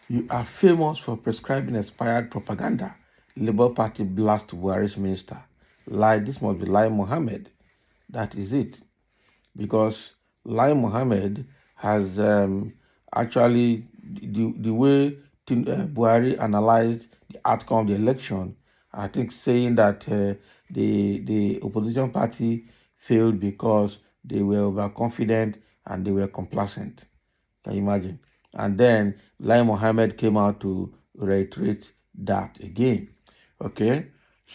You are famous for prescribing expired propaganda. Labour Party blast Buhari's minister. Lie, this must be Lai Mohammed. That is it. Because Lai Mohammed has actually, the way Buhari analyzed the outcome of the election, I think saying that the opposition party failed because they were overconfident and they were complacent. Can you imagine? And then Lai Mohammed came out to reiterate that again. Okay,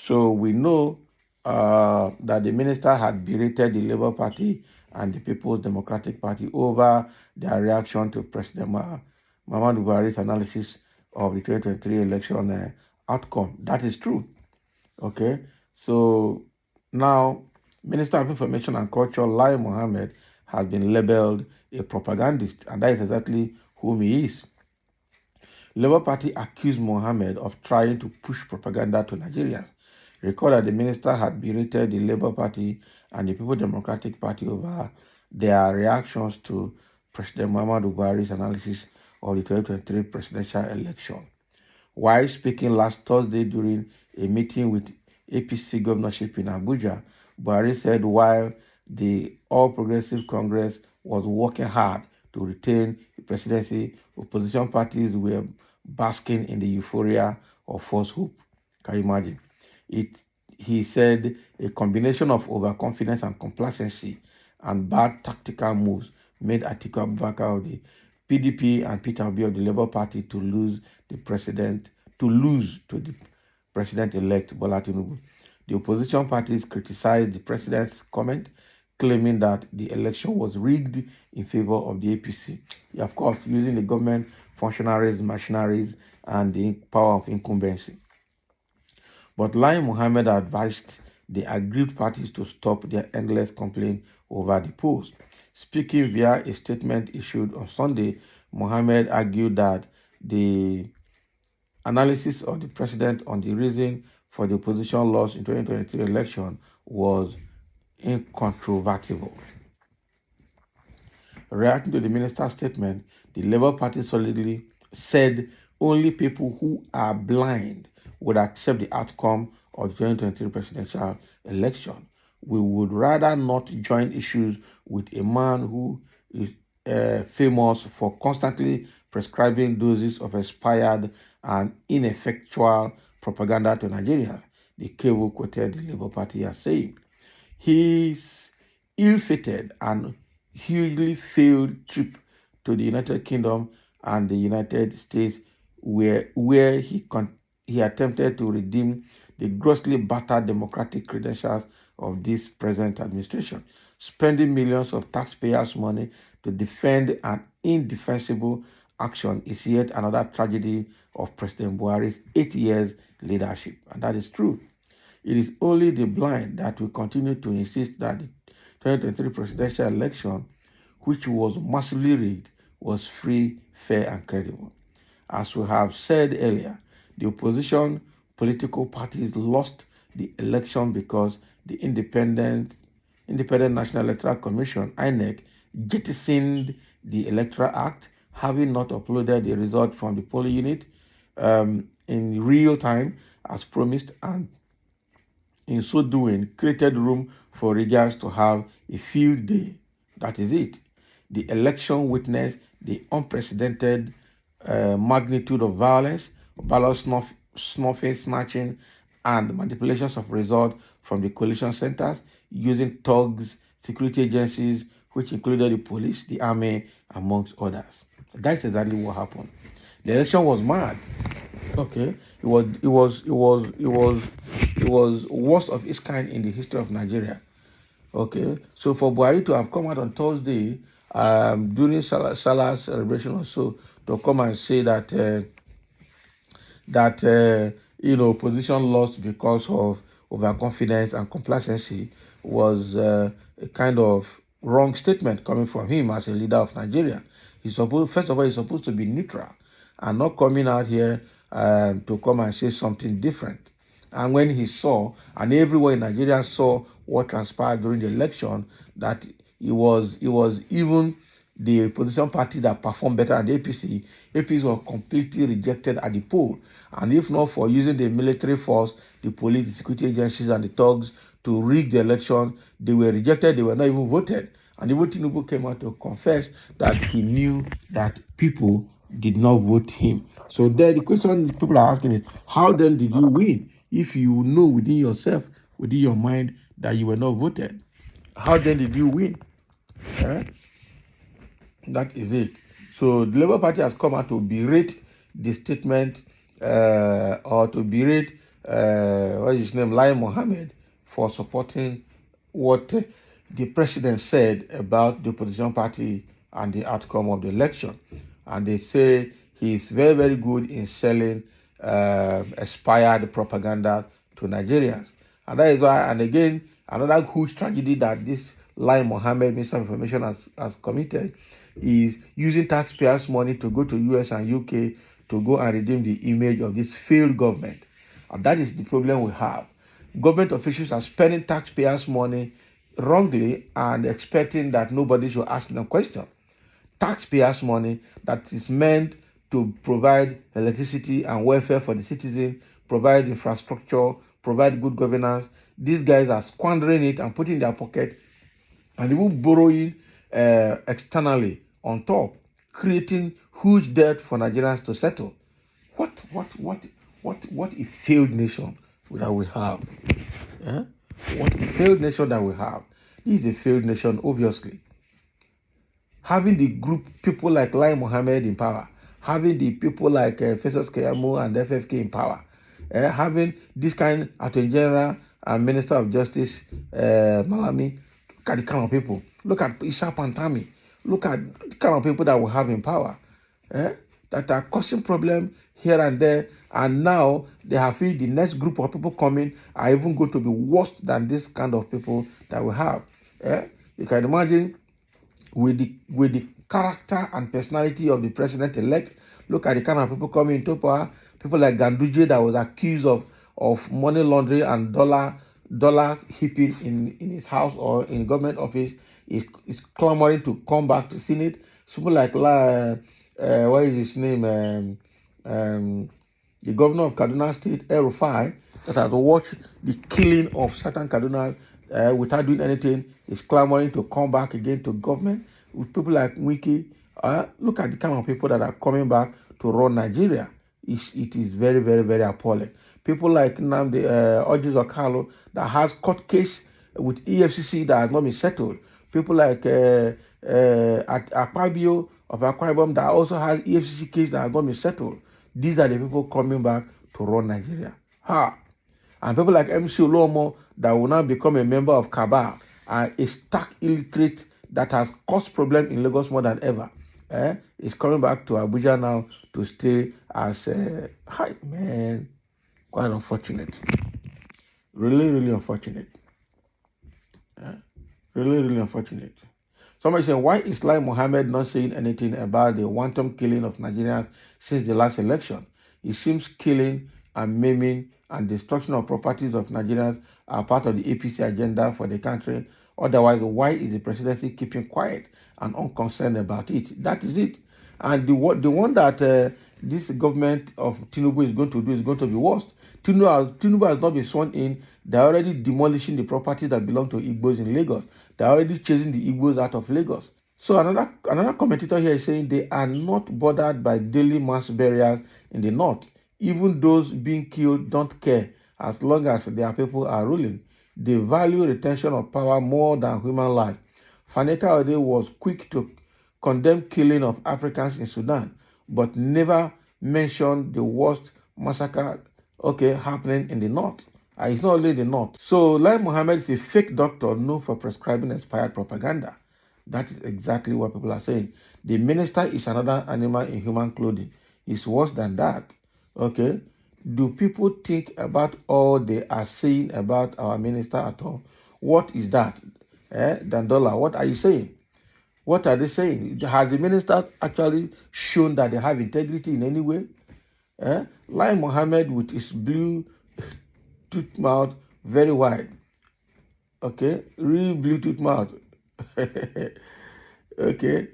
so we know that the minister had berated the Labour Party and the People's Democratic Party over their reaction to President Muhammadu Buhari's analysis of the 2023 election outcome. That is true. Okay, so now Minister of Information and Culture Lai Mohammed has been labeled a propagandist, and that is exactly whom he is. Labour Party accused Mohammed of trying to push propaganda to Nigerians. Recall that the minister had berated the Labour Party and the People's Democratic Party over their reactions to President Muhammadu Buhari's analysis of the 2023 presidential election. While speaking last Thursday during a meeting with APC governorship in Abuja, Buhari said while the All Progressive Congress was working hard to retain the presidency, opposition parties were basking in the euphoria of false hope. Can you imagine? He said a combination of overconfidence and complacency and bad tactical moves made Atiku Abubakar of the PDP and Peter Obi of the Labour Party to lose to the president-elect Bola Tinubu. The opposition parties criticized the president's comment, claiming that the election was rigged in favor of the APC. Of course, using the government functionaries, machineries, and the power of incumbency. But Lai Mohammed advised the aggrieved parties to stop their endless complaint over the polls. Speaking via a statement issued on Sunday, Mohammed argued that the analysis of the president on the reason for the opposition loss in 2023 election was incontrovertible. Reacting to the minister's statement, the Labour Party solidly said only people who are blind would accept the outcome of the 2023 presidential election. We would rather not join issues with a man who is famous for constantly prescribing doses of expired and ineffectual propaganda to Nigeria, the cable quoted the Labour Party as saying. His ill-fated and hugely failed trip to the United Kingdom and the United States, where he attempted to redeem the grossly battered democratic credentials of this present administration, spending millions of taxpayers' money to defend an indefensible action is yet another tragedy of President Buhari's 8 years leadership. And that is true. It is only the blind that will continue to insist that the 2023 presidential election, which was massively rigged, was free, fair, and credible. As we have said earlier, the opposition political parties lost the election because the Independent National Electoral Commission, INEC, jettisoned the Electoral Act, having not uploaded the result from the polling unit in real time as promised, and in so doing created room for riggers to have a field day. That is it. The election witnessed the unprecedented magnitude of violence, ballot snuffing, snatching, and manipulations of results from the coalition centers using thugs, security agencies, which included the police, the army, amongst others. That's exactly what happened. The election was mad. Okay, it was worst of its kind in the history of Nigeria. Okay, so for Buhari to have come out on Thursday during Salah celebration or so to come and say that opposition lost because of overconfidence and complacency was a kind of wrong statement coming from him as a leader of Nigeria. First of all, he's supposed to be neutral and not coming out here to come and say something different. And when he saw, and everyone in Nigeria saw what transpired during the election, that it was even the opposition party that performed better than the APC. APC was completely rejected at the poll. And if not for using the military force, the police, the security agencies, and the thugs to rig the election, they were rejected, they were not even voted. And even Tinubu came out to confess that he knew that people did not vote him. So there, the question people are asking is, how then did you win? If you know within yourself, within your mind, that you were not voted, how then did you win? Eh? That is it. So the Labour Party has come out to berate the statement or to berate what is his name, Lai Mohammed, for supporting what the president said about the opposition party and the outcome of the election. And they say he's very, very good in selling expired propaganda to Nigerians. And that is why, and again, another huge tragedy that this Lai Mohammed, Minister of Information, has committed is using taxpayers' money to go to US and UK to go and redeem the image of this failed government. And that is the problem we have. Government officials are spending taxpayers' money wrongly and expecting that nobody should ask them questions. Taxpayers' money that is meant to provide electricity and welfare for the citizen, provide infrastructure, provide good governance. These guys are squandering it and putting in their pocket and even borrowing externally on top, creating huge debt for Nigerians to settle. What a failed nation that we have. Eh? What a failed nation that we have. This is a failed nation, obviously. Having the group people like Lai Mohammed in power, having the people like Festus Keyamo and FFK in power, having this kind Attorney General and Minister of Justice Malami. Look at the kind of people. Look at Issa Pantami. Look at the kind of people that we have in power, that are causing problems here and there. And now they have feel the next group of people coming are even going to be worse than this kind of people that we have. You can imagine with the character and personality of the president-elect. Look at the kind of people coming into power. People like Ganduje that was accused of money laundering and dollar heaping in his house or in government office is clamoring to come back to Senate. People like what is his name? The governor of Kaduna State, El Rufai, that has watched the killing of certain Kaduna without doing anything, is clamoring to come back again to government. With people like Wiki, look at the kind of people that are coming back to run Nigeria. It is very, very, very appalling. People like Nnamdi Orji Okalo that has court case with EFCC that has not been settled. People like Akpabio of Akwa Ibom that also has EFCC case that has not been settled. These are the people coming back to run Nigeria. And people like MC Olomo that will now become a member of Cabal and a stark illiterate that has caused problem in Lagos more than ever. Is coming back to Abuja now to stay as a hype man. Quite unfortunate. Really, really unfortunate. Really, really unfortunate. Somebody saying, why is Lai Mohammed not saying anything about the wanton killing of Nigerians since the last election? It seems killing and maiming and destruction of properties of Nigerians are part of the APC agenda for the country. Otherwise, why is the presidency keeping quiet and unconcerned about it? That is it. And the one that this government of Tinubu is going to do is going to be worst. Tinubu has not been sworn in. They're already demolishing the property that belong to Igbos in Lagos. They're already chasing the Igbos out of Lagos. So another commentator here is saying they are not bothered by daily mass burials in the north. Even those being killed don't care as long as their people are ruling. They value retention of power more than human life. Faneka Ode was quick to condemn killing of Africans in Sudan, but never mentioned the worst massacre happening in the north. It's not only the north. So Lai Mohammed is a fake doctor known for prescribing expired propaganda. That is exactly what people are saying. The minister is another animal in human clothing. It's worse than that. Okay? Do people think about all they are saying about our minister at all? What is that? Dandola, what are you saying? What are they saying? Has the minister actually shown that they have integrity in any way? Lai Mohammed with his blue tooth mouth, very wide. Okay? Real blue tooth mouth. Okay.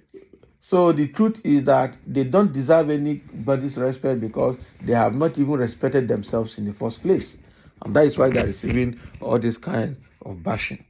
So the truth is that they don't deserve anybody's respect because they have not even respected themselves in the first place. And that is why they're receiving all this kind of bashing.